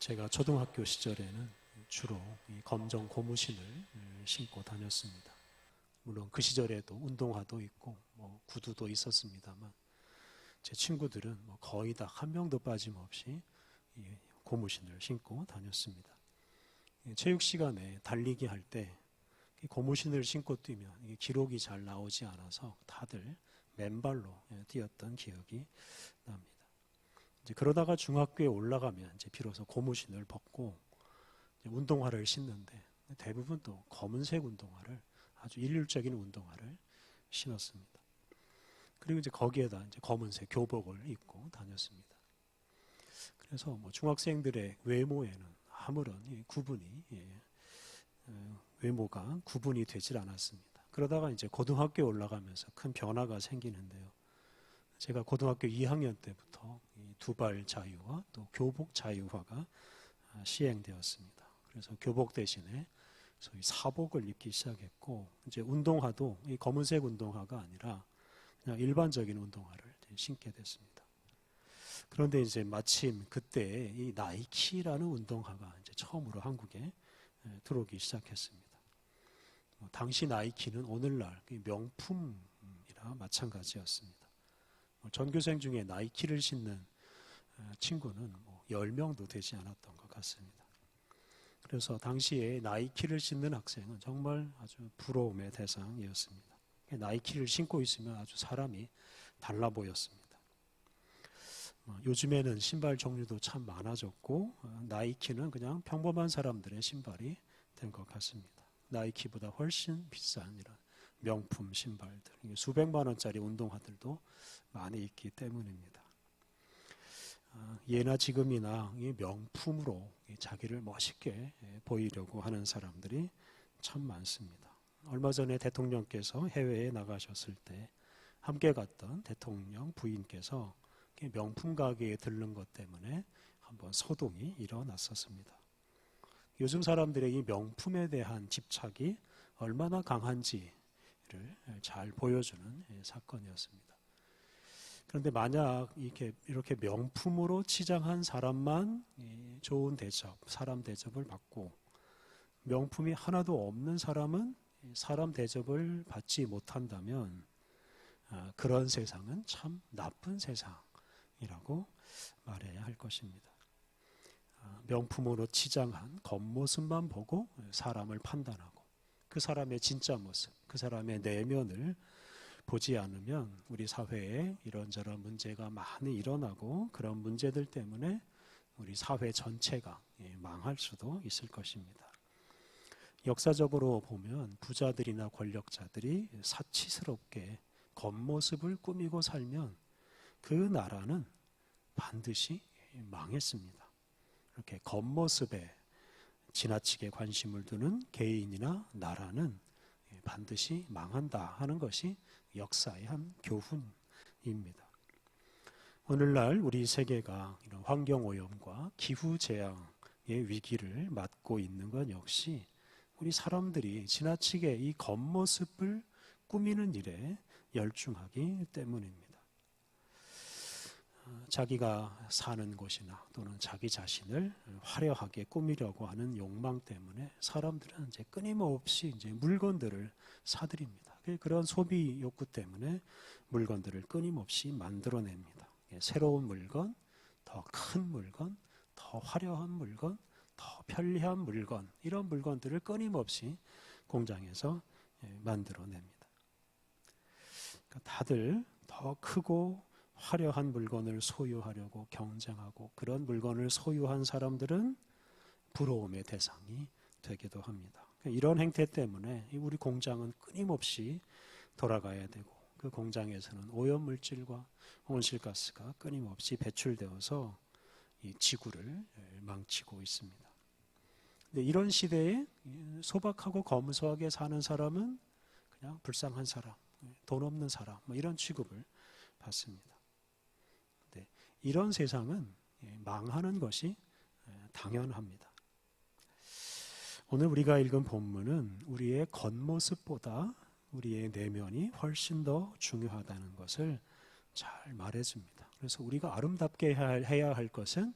제가 초등학교 시절에는 주로 이 검정 고무신을 신고 다녔습니다. 물론 그 시절에도 운동화도 있고 구두도 있었습니다만 제 친구들은 거의 다 한 명도 빠짐없이 이 고무신을 신고 다녔습니다. 체육 시간에 달리기 할 때 고무신을 신고 뛰면 이게 기록이 잘 나오지 않아서 다들 맨발로 뛰었던 기억이 납니다. 이제 그러다가 중학교에 올라가면 이제 비로소 고무신을 벗고 운동화를 신는데 대부분 또 검은색 운동화를 아주 일률적인 운동화를 신었습니다. 그리고 이제 거기에다 이제 검은색 교복을 입고 다녔습니다. 그래서 중학생들의 외모에는 아무런 구분이 외모가 구분이 되질 않았습니다. 그러다가 이제 고등학교에 올라가면서 큰 변화가 생기는데요. 제가 고등학교 2학년 때부터 두발 자유화 또 교복 자유화가 시행되었습니다. 그래서 교복 대신에 소위 사복을 입기 시작했고 이제 운동화도 이 검은색 운동화가 아니라 그냥 일반적인 운동화를 신게 됐습니다. 그런데 이제 마침 그때 이 나이키라는 운동화가 이제 처음으로 한국에 들어오기 시작했습니다. 당시 나이키는 오늘날 명품이라 마찬가지였습니다. 전교생 중에 나이키를 신는 친구는 10명도 되지 않았던 것 같습니다. 그래서 당시에 나이키를 신는 학생은 정말 아주 부러움의 대상이었습니다. 나이키를 신고 있으면 아주 사람이 달라 보였습니다. 요즘에는 신발 종류도 참 많아졌고 나이키는 그냥 평범한 사람들의 신발이 된 것 같습니다. 나이키보다 훨씬 비싼 이런 명품 신발들, 수백만 원짜리 운동화들도 많이 있기 때문입니다. 예나 지금이나 이 명품으로 자기를 멋있게 보이려고 하는 사람들이 참 많습니다. 얼마 전에 대통령께서 해외에 나가셨을 때 함께 갔던 대통령 부인께서 명품 가게에 들른 것 때문에 한번 소동이 일어났었습니다. 요즘 사람들의 이 명품에 대한 집착이 얼마나 강한지를 잘 보여주는 사건이었습니다. 그런데 만약 이렇게 명품으로 치장한 사람만 좋은 대접, 사람 대접을 받고 명품이 하나도 없는 사람은 사람 대접을 받지 못한다면 그런 세상은 참 나쁜 세상이라고 말해야 할 것입니다. 명품으로 치장한 겉모습만 보고 사람을 판단하고 그 사람의 진짜 모습, 그 사람의 내면을 보지 않으면 우리 사회에 이런저런 문제가 많이 일어나고 그런 문제들 때문에 우리 사회 전체가 망할 수도 있을 것입니다. 역사적으로 보면 부자들이나 권력자들이 사치스럽게 겉모습을 꾸미고 살면 그 나라는 반드시 망했습니다. 이렇게 겉모습에 지나치게 관심을 두는 개인이나 나라는 반드시 망한다 하는 것이 역사의 한 교훈입니다. 오늘날 우리 세계가 이런 환경오염과 기후재앙의 위기를 맞고 있는 것 역시 우리 사람들이 지나치게 이 겉모습을 꾸미는 일에 열중하기 때문입니다. 자기가 사는 곳이나 또는 자기 자신을 화려하게 꾸미려고 하는 욕망 때문에 사람들은 이제 끊임없이 이제 물건들을 사들입니다. 그런 소비 욕구 때문에 물건들을 끊임없이 만들어냅니다. 새로운 물건, 더 큰 물건, 더 화려한 물건, 더 편리한 물건, 이런 물건들을 끊임없이 공장에서 만들어냅니다. 다들 더 크고 화려한 물건을 소유하려고 경쟁하고 그런 물건을 소유한 사람들은 부러움의 대상이 되기도 합니다. 이런 행태 때문에 우리 공장은 끊임없이 돌아가야 되고 그 공장에서는 오염물질과 온실가스가 끊임없이 배출되어서 이 지구를 망치고 있습니다. 근데 이런 시대에 소박하고 검소하게 사는 사람은 그냥 불쌍한 사람, 돈 없는 사람 이런 취급을 받습니다. 이런 세상은 망하는 것이 당연합니다. 오늘 우리가 읽은 본문은 우리의 겉모습보다 우리의 내면이 훨씬 더 중요하다는 것을 잘 말해줍니다. 그래서 우리가 아름답게 해야 할 것은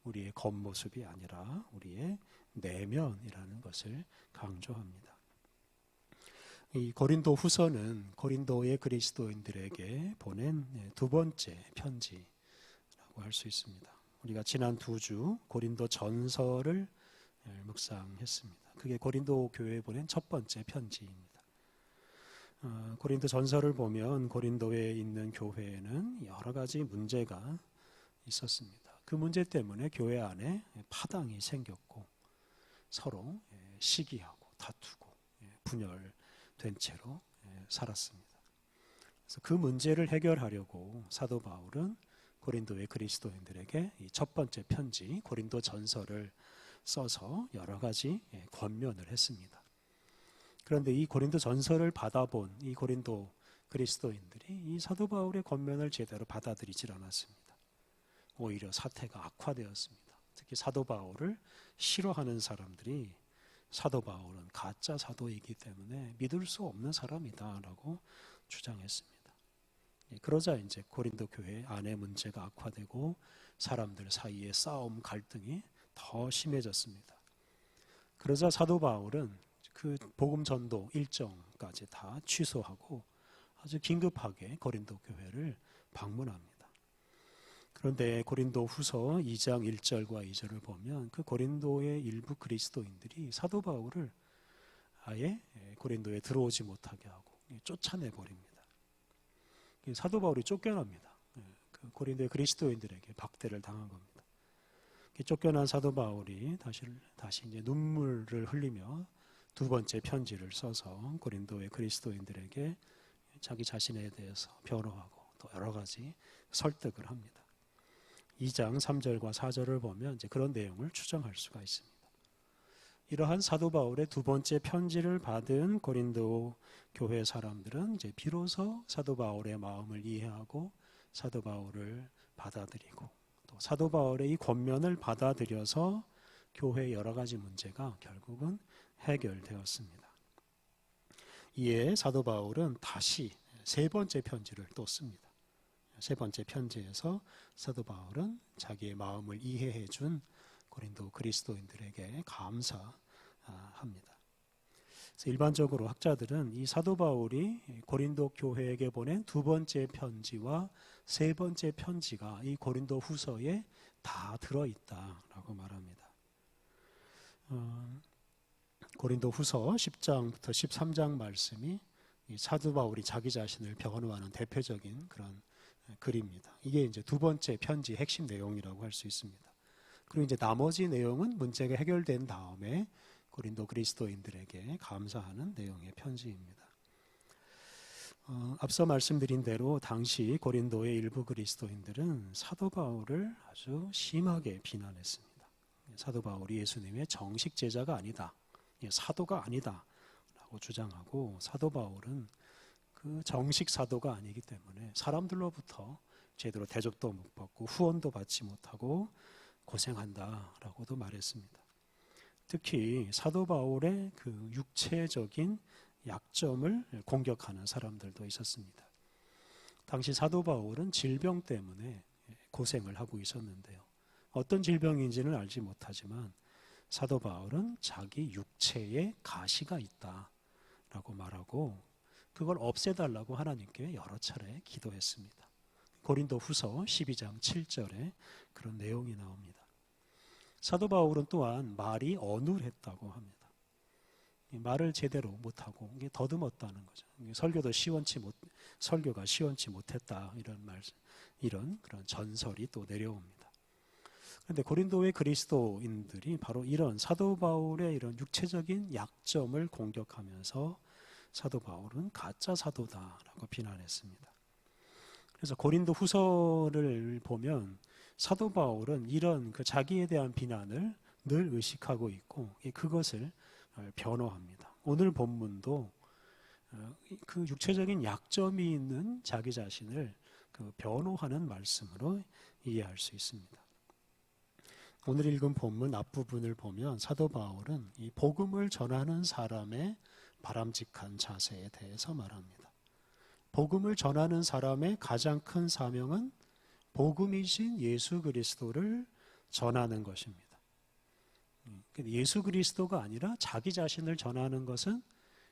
우리의 겉모습이 아니라 우리의 내면이라는 것을 강조합니다. 이 고린도 후서는 고린도의 그리스도인들에게 보낸 두 번째 편지라고 할 수 있습니다. 우리가 지난 두 주 고린도 전서를 묵상했습니다. 그게 고린도 교회에 보낸 첫 번째 편지입니다. 고린도 전서를 보면 고린도에 있는 교회에는 여러 가지 문제가 있었습니다. 그 문제 때문에 교회 안에 파당이 생겼고 서로 시기하고 다투고 분열된 채로 살았습니다. 그래서 그 문제를 해결하려고 사도 바울은 고린도의 그리스도인들에게 이 첫 번째 편지 고린도 전서를 써서 여러 가지 권면을 했습니다. 그런데 이 고린도 전서를 받아본 이 고린도 그리스도인들이 이 사도 바울의 권면을 제대로 받아들이질 않았습니다. 오히려 사태가 악화되었습니다. 특히 사도 바울을 싫어하는 사람들이 사도 바울은 가짜 사도이기 때문에 믿을 수 없는 사람이다라고 주장했습니다. 그러자 이제 고린도 교회 안에 문제가 악화되고 사람들 사이의 싸움, 갈등이 더 심해졌습니다. 그러자 사도 바울은 그 복음 전도 일정까지 다 취소하고 아주 긴급하게 고린도 교회를 방문합니다. 그런데 고린도 후서 2장 1절과 2절을 보면 그 고린도의 일부 그리스도인들이 사도 바울을 아예 고린도에 들어오지 못하게 하고 쫓아내버립니다. 사도 바울이 쫓겨납니다. 그 고린도의 그리스도인들에게 박대를 당한 겁니다. 쫓겨난 사도 바울이 다시 이제 눈물을 흘리며 두 번째 편지를 써서 고린도의 그리스도인들에게 자기 자신에 대해서 변호하고 또 여러 가지 설득을 합니다. 2장 3절과 4절을 보면 이제 그런 내용을 추정할 수가 있습니다. 이러한 사도 바울의 두 번째 편지를 받은 고린도 교회 사람들은 이제 비로소 사도 바울의 마음을 이해하고 사도 바울을 받아들이고 또 사도 바울의 이 권면을 받아들여서 교회의 여러 가지 문제가 결국은 해결되었습니다. 이에 사도 바울은 다시 세 번째 편지를 또 씁니다. 세 번째 편지에서 사도 바울은 자기의 마음을 이해해 준 고린도 그리스도인들에게 감사합니다. 그래서 일반적으로 학자들은 이 사도 바울이 고린도 교회에게 보낸 두 번째 편지와 세 번째 편지가 이 고린도 후서에 다 들어있다라고 말합니다. 고린도 후서 10장부터 13장 말씀이 이 사도 바울이 자기 자신을 변호하는 대표적인 그런 글입니다. 이게 이제 두 번째 편지 핵심 내용이라고 할 수 있습니다. 그리고 이제 나머지 내용은 문제가 해결된 다음에 고린도 그리스도인들에게 감사하는 내용의 편지입니다. 앞서 말씀드린 대로 당시 고린도의 일부 그리스도인들은 사도 바울을 아주 심하게 비난했습니다. 사도 바울이 예수님의 정식 제자가 아니다, 사도가 아니다 라고 주장하고 사도 바울은 그 정식 사도가 아니기 때문에 사람들로부터 제대로 대접도 못 받고 후원도 받지 못하고 고생한다라고도 말했습니다. 특히 사도 바울의 그 육체적인 약점을 공격하는 사람들도 있었습니다. 당시 사도 바울은 질병 때문에 고생을 하고 있었는데요. 어떤 질병인지는 알지 못하지만 사도 바울은 자기 육체에 가시가 있다라고 말하고 그걸 없애달라고 하나님께 여러 차례 기도했습니다. 고린도 후서 12장 7절에 그런 내용이 나옵니다. 사도 바울은 또한 말이 어눌했다고 합니다. 말을 제대로 못하고 이게 더듬었다는 거죠. 설교가 시원치 못했다 이런 그런 전설이 또 내려옵니다. 그런데 고린도의 그리스도인들이 바로 이런 사도 바울의 이런 육체적인 약점을 공격하면서 사도 바울은 가짜 사도다라고 비난했습니다. 그래서 고린도 후서를 보면 사도 바울은 이런 그 자기에 대한 비난을 늘 의식하고 있고 그것을 변호합니다. 오늘 본문도 그 육체적인 약점이 있는 자기 자신을 그 변호하는 말씀으로 이해할 수 있습니다. 오늘 읽은 본문 앞부분을 보면 사도 바울은 이 복음을 전하는 사람의 바람직한 자세에 대해서 말합니다. 복음을 전하는 사람의 가장 큰 사명은 복음이신 예수 그리스도를 전하는 것입니다. 예수 그리스도가 아니라 자기 자신을 전하는 것은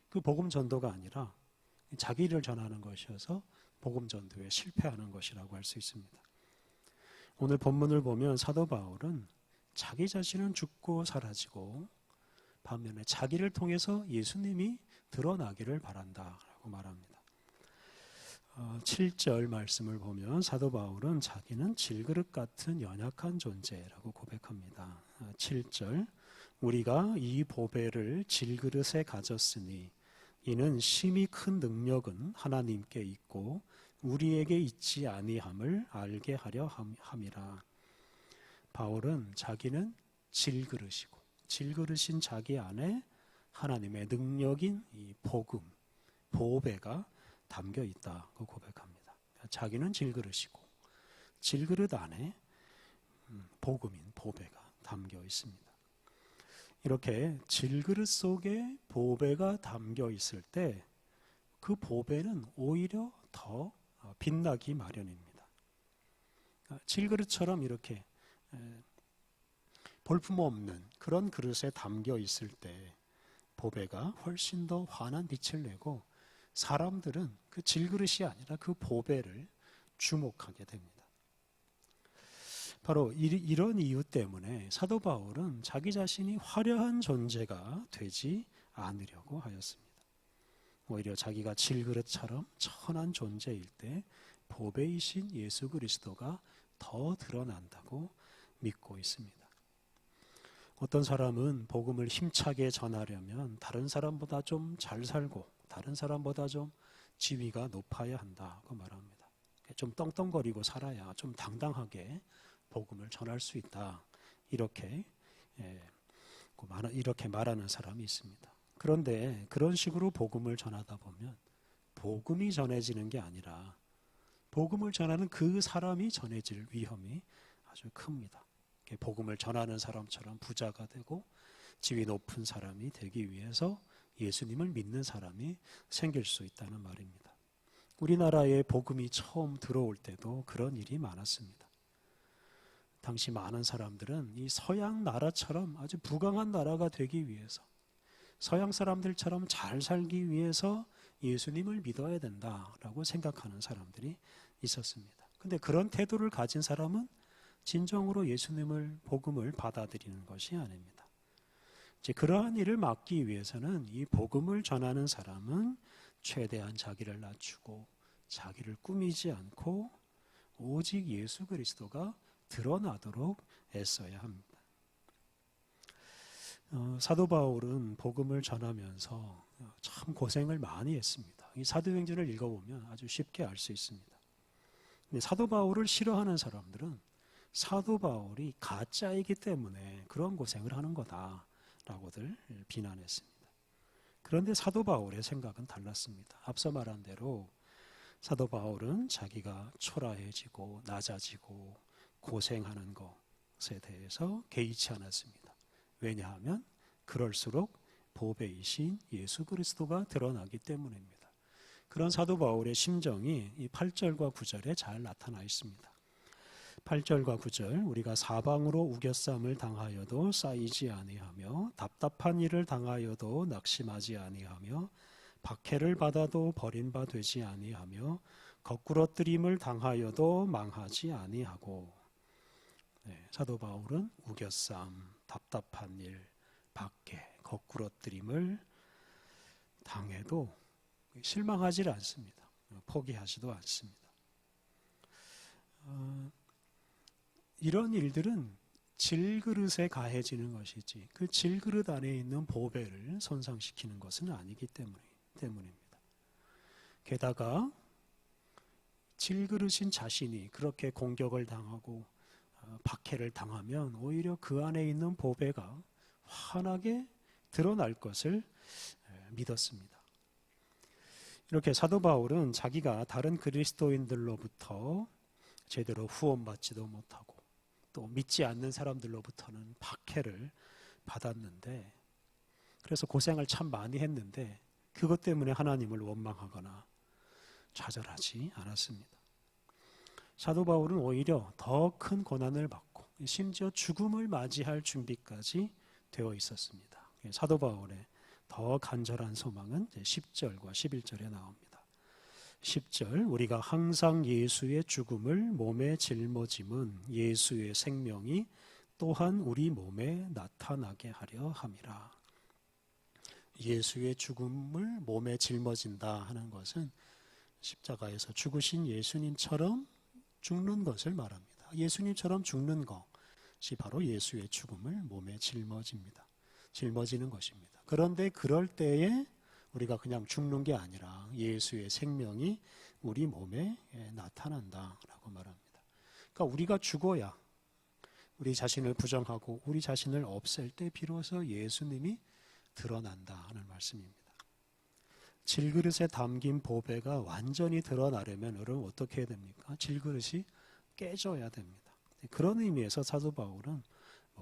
그 복음 전도가 아니라 자기를 전하는 것이어서 복음 전도에 실패하는 것이라고 할 수 있습니다. 오늘 본문을 보면 사도 바울은 자기 자신은 죽고 사라지고 반면에 자기를 통해서 예수님이 드러나기를 바란다라고 말합니다. 7절 말씀을 보면 사도 바울은 자기는 질그릇 같은 연약한 존재라고 고백합니다. 7절 우리가 이 보배를 질그릇에 가졌으니 이는 심히 큰 능력은 하나님께 있고 우리에게 있지 아니함을 알게 하려 함이라. 바울은 자기는 질그릇이고 질그릇인 자기 안에 하나님의 능력인 이 복음, 보배가 담겨 있다고 고백합니다. 자기는 질그릇이고 질그릇 안에 복음인 보배가 담겨 있습니다. 이렇게 질그릇 속에 보배가 담겨 있을 때 그 보배는 오히려 더 빛나기 마련입니다. 질그릇처럼 이렇게 볼품없는 그런 그릇에 담겨 있을 때 보배가 훨씬 더 환한 빛을 내고 사람들은 그 질그릇이 아니라 그 보배를 주목하게 됩니다. 바로 이런 이유 때문에 사도 바울은 자기 자신이 화려한 존재가 되지 않으려고 하였습니다. 오히려 자기가 질그릇처럼 천한 존재일 때 보배이신 예수 그리스도가 더 드러난다고 믿고 있습니다. 어떤 사람은 복음을 힘차게 전하려면 다른 사람보다 좀 잘 살고 다른 사람보다 좀 지위가 높아야 한다고 말합니다. 좀 떵떵거리고 살아야 좀 당당하게 복음을 전할 수 있다. 이렇게 말하는 사람이 있습니다. 그런데 그런 식으로 복음을 전하다 보면 복음이 전해지는 게 아니라 복음을 전하는 그 사람이 전해질 위험이 아주 큽니다. 복음을 전하는 사람처럼 부자가 되고 지위 높은 사람이 되기 위해서 예수님을 믿는 사람이 생길 수 있다는 말입니다. 우리나라에 복음이 처음 들어올 때도 그런 일이 많았습니다. 당시 많은 사람들은 이 서양 나라처럼 아주 부강한 나라가 되기 위해서 서양 사람들처럼 잘 살기 위해서 예수님을 믿어야 된다라고 생각하는 사람들이 있었습니다. 그런데 그런 태도를 가진 사람은 진정으로 예수님을 복음을 받아들이는 것이 아닙니다. 이제 그러한 일을 막기 위해서는 이 복음을 전하는 사람은 최대한 자기를 낮추고 자기를 꾸미지 않고 오직 예수 그리스도가 드러나도록 애써야 합니다. 사도 바울은 복음을 전하면서 참 고생을 많이 했습니다. 이 사도행전을 읽어보면 아주 쉽게 알 수 있습니다. 근데 사도 바울을 싫어하는 사람들은 사도 바울이 가짜이기 때문에 그런 고생을 하는 거다라고들 비난했습니다. 그런데 사도 바울의 생각은 달랐습니다. 앞서 말한 대로 사도 바울은 자기가 초라해지고 낮아지고 고생하는 것에 대해서 개의치 않았습니다. 왜냐하면 그럴수록 보배이신 예수 그리스도가 드러나기 때문입니다. 그런 사도 바울의 심정이 이 8절과 9절에 잘 나타나 있습니다. 8절과 9절 우리가 사방으로 우겨쌈을 당하여도 쌓이지 아니하며 답답한 일을 당하여도 낙심하지 아니하며 박해를 받아도 버린 바 되지 아니하며 거꾸러뜨림을 당하여도 망하지 아니하고. 사도 바울은 우겨쌈, 답답한 일, 박해, 거꾸러뜨림을 당해도 실망하지 않습니다. 포기하지도 않습니다. 이런 일들은 질그릇에 가해지는 것이지 그 질그릇 안에 있는 보배를 손상시키는 것은 아니기 때문입니다. 게다가 질그릇인 자신이 그렇게 공격을 당하고 박해를 당하면 오히려 그 안에 있는 보배가 환하게 드러날 것을 믿었습니다. 이렇게 사도 바울은 자기가 다른 그리스도인들로부터 제대로 후원받지도 못하고 또 믿지 않는 사람들로부터는 박해를 받았는데, 그래서 고생을 참 많이 했는데 그것 때문에 하나님을 원망하거나 좌절하지 않았습니다. 사도 바울은 오히려 더 큰 고난을 받고 심지어 죽음을 맞이할 준비까지 되어 있었습니다. 사도 바울의 더 간절한 소망은 10절과 11절에 나옵니다. 10절, 우리가 항상 예수의 죽음을 몸에 짊어짐은 예수의 생명이 또한 우리 몸에 나타나게 하려 함이라. 예수의 죽음을 몸에 짊어진다 하는 것은 십자가에서 죽으신 예수님처럼 죽는 것을 말합니다. 예수님처럼 죽는 것이 바로 예수의 죽음을 몸에 짊어지는 것입니다. 그런데 그럴 때에 우리가 그냥 죽는 게 아니라 예수의 생명이 우리 몸에 나타난다라고 말합니다. 그러니까 우리가 죽어야, 우리 자신을 부정하고 우리 자신을 없앨 때 비로소 예수님이 드러난다 하는 말씀입니다. 질그릇에 담긴 보배가 완전히 드러나려면 여러분 어떻게 해야 됩니까? 질그릇이 깨져야 됩니다. 그런 의미에서 사도 바울은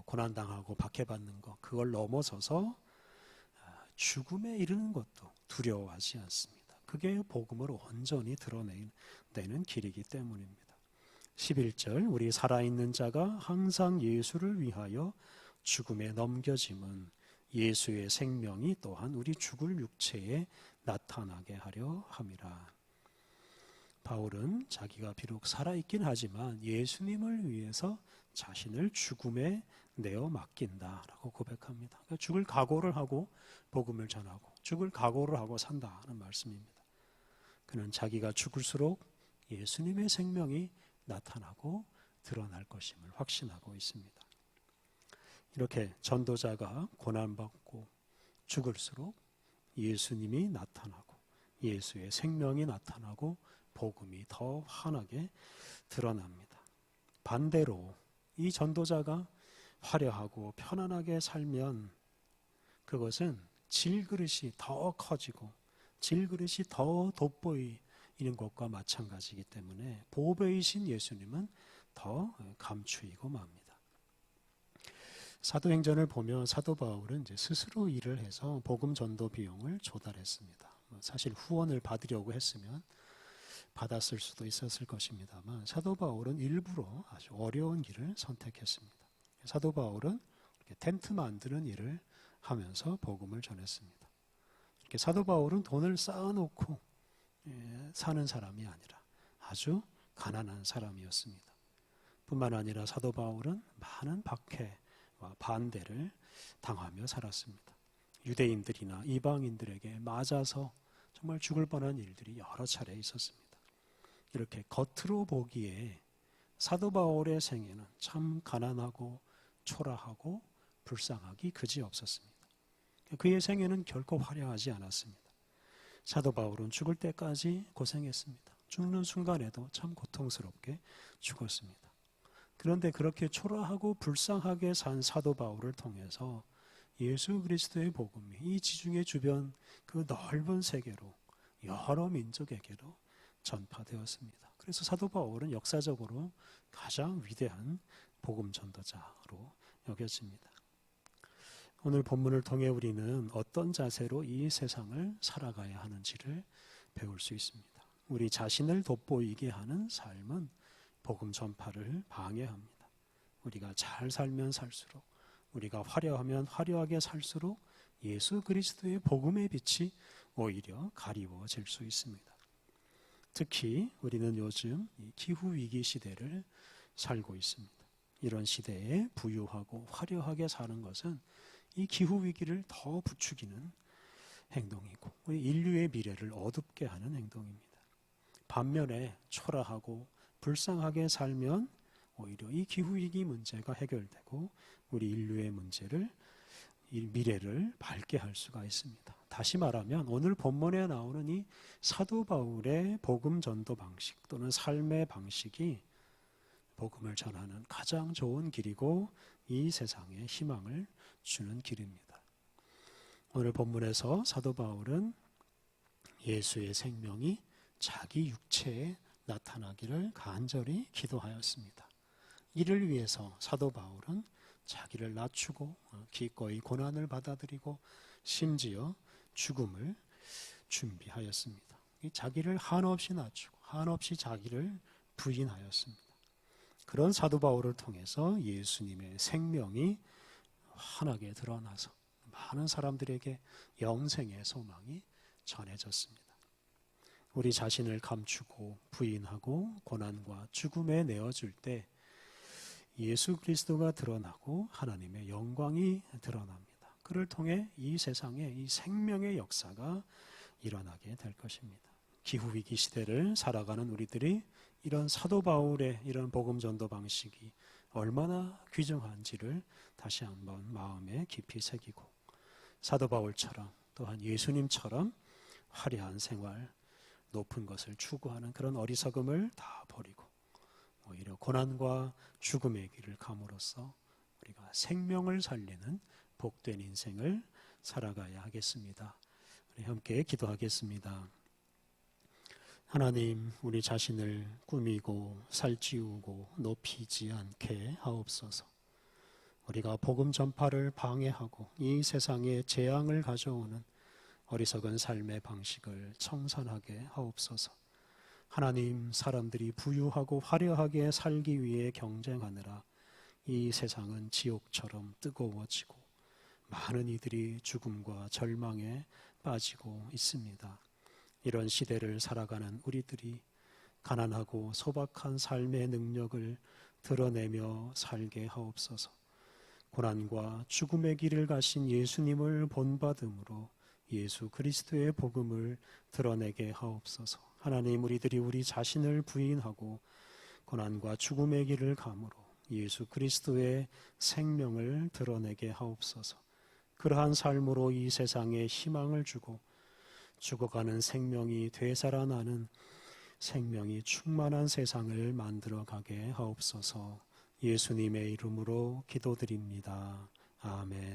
고난당하고 박해받는 것, 그걸 넘어서서 죽음에 이르는 것도 두려워하지 않습니다. 그게 복음을 온전히 드러내는 길이기 때문입니다. 11절, 우리 살아있는 자가 항상 예수를 위하여 죽음에 넘겨짐은 예수의 생명이 또한 우리 죽을 육체에 나타나게 하려 함이라. 바울은 자기가 비록 살아있긴 하지만 예수님을 위해서 자신을 죽음에 내어 맡긴다라고 고백합니다. 그러니까 죽을 각오를 하고 복음을 전하고 죽을 각오를 하고 산다는 말씀입니다. 그는 자기가 죽을수록 예수님의 생명이 나타나고 드러날 것임을 확신하고 있습니다. 이렇게 전도자가 고난받고 죽을수록 예수님이 나타나고 예수의 생명이 나타나고 복음이 더 환하게 드러납니다. 반대로 이 전도자가 화려하고 편안하게 살면 그것은 질그릇이 더 커지고 질그릇이 더 돋보이는 것과 마찬가지이기 때문에 보배이신 예수님은 더 감추이고 맙니다. 사도행전을 보면 사도 바울은 이제 스스로 일을 해서 복음 전도 비용을 조달했습니다. 사실 후원을 받으려고 했으면 받았을 수도 있었을 것입니다만 사도 바울은 일부러 아주 어려운 길을 선택했습니다. 사도 바울은 이렇게 텐트 만드는 일을 하면서 복음을 전했습니다. 이렇게 사도 바울은 돈을 쌓아놓고 사는 사람이 아니라 아주 가난한 사람이었습니다. 뿐만 아니라 사도 바울은 많은 박해와 반대를 당하며 살았습니다. 유대인들이나 이방인들에게 맞아서 정말 죽을 뻔한 일들이 여러 차례 있었습니다. 이렇게 겉으로 보기에 사도 바울의 생애는 참 가난하고 초라하고 불쌍하기 그지없었습니다. 그의 생애는 결코 화려하지 않았습니다. 사도 바울은 죽을 때까지 고생했습니다. 죽는 순간에도 참 고통스럽게 죽었습니다. 그런데 그렇게 초라하고 불쌍하게 산 사도 바울을 통해서 예수 그리스도의 복음이 이 지중해 주변 그 넓은 세계로 여러 민족에게로 전파되었습니다. 그래서 사도 바울은 역사적으로 가장 위대한 복음 전도자로 여겨집니다. 오늘 본문을 통해 우리는 어떤 자세로 이 세상을 살아가야 하는지를 배울 수 있습니다. 우리 자신을 돋보이게 하는 삶은 복음 전파를 방해합니다. 우리가 잘 살면 살수록, 우리가 화려하면 화려하게 살수록 예수 그리스도의 복음의 빛이 오히려 가리워질 수 있습니다. 특히 우리는 요즘 이 기후위기 시대를 살고 있습니다. 이런 시대에 부유하고 화려하게 사는 것은 이 기후위기를 더 부추기는 행동이고 우리 인류의 미래를 어둡게 하는 행동입니다. 반면에 초라하고 불쌍하게 살면 오히려 이 기후위기 문제가 해결되고 우리 인류의 이 미래를 밝게 할 수가 있습니다. 다시 말하면 오늘 본문에 나오는 이 사도 바울의 복음 전도 방식 또는 삶의 방식이 복음을 전하는 가장 좋은 길이고 이 세상에 희망을 주는 길입니다. 오늘 본문에서 사도 바울은 예수의 생명이 자기 육체에 나타나기를 간절히 기도하였습니다. 이를 위해서 사도 바울은 자기를 낮추고 기꺼이 고난을 받아들이고 심지어 죽음을 준비하였습니다. 자기를 한없이 낮추고 한없이 자기를 부인하였습니다. 그런 사도 바울을 통해서 예수님의 생명이 환하게 드러나서 많은 사람들에게 영생의 소망이 전해졌습니다. 우리 자신을 감추고 부인하고 고난과 죽음에 내어줄 때 예수 그리스도가 드러나고 하나님의 영광이 드러납니다. 그를 통해 이 세상에 이 생명의 역사가 일어나게 될 것입니다. 기후위기 시대를 살아가는 우리들이 이런 사도 바울의 이런 복음 전도 방식이 얼마나 귀중한지를 다시 한번 마음에 깊이 새기고, 사도 바울처럼 또한 예수님처럼 화려한 생활, 높은 것을 추구하는 그런 어리석음을 다 버리고 오히려 고난과 죽음의 길을 감으로써 우리가 생명을 살리는 복된 인생을 살아가야 하겠습니다. 우리 함께 기도하겠습니다. 하나님, 우리 자신을 꾸미고 살찌우고 높이지 않게 하옵소서. 우리가 복음 전파를 방해하고 이 세상에 재앙을 가져오는 어리석은 삶의 방식을 청산하게 하옵소서. 하나님, 사람들이 부유하고 화려하게 살기 위해 경쟁하느라 이 세상은 지옥처럼 뜨거워지고 많은 이들이 죽음과 절망에 빠지고 있습니다. 이런 시대를 살아가는 우리들이 가난하고 소박한 삶의 능력을 드러내며 살게 하옵소서. 고난과 죽음의 길을 가신 예수님을 본받음으로 예수 그리스도의 복음을 드러내게 하옵소서. 하나님, 우리들이 우리 자신을 부인하고 고난과 죽음의 길을 감으로 예수 그리스도의 생명을 드러내게 하옵소서. 그러한 삶으로 이 세상에 희망을 주고 죽어가는 생명이 되살아나는 생명이 충만한 세상을 만들어가게 하옵소서. 예수님의 이름으로 기도드립니다. 아멘.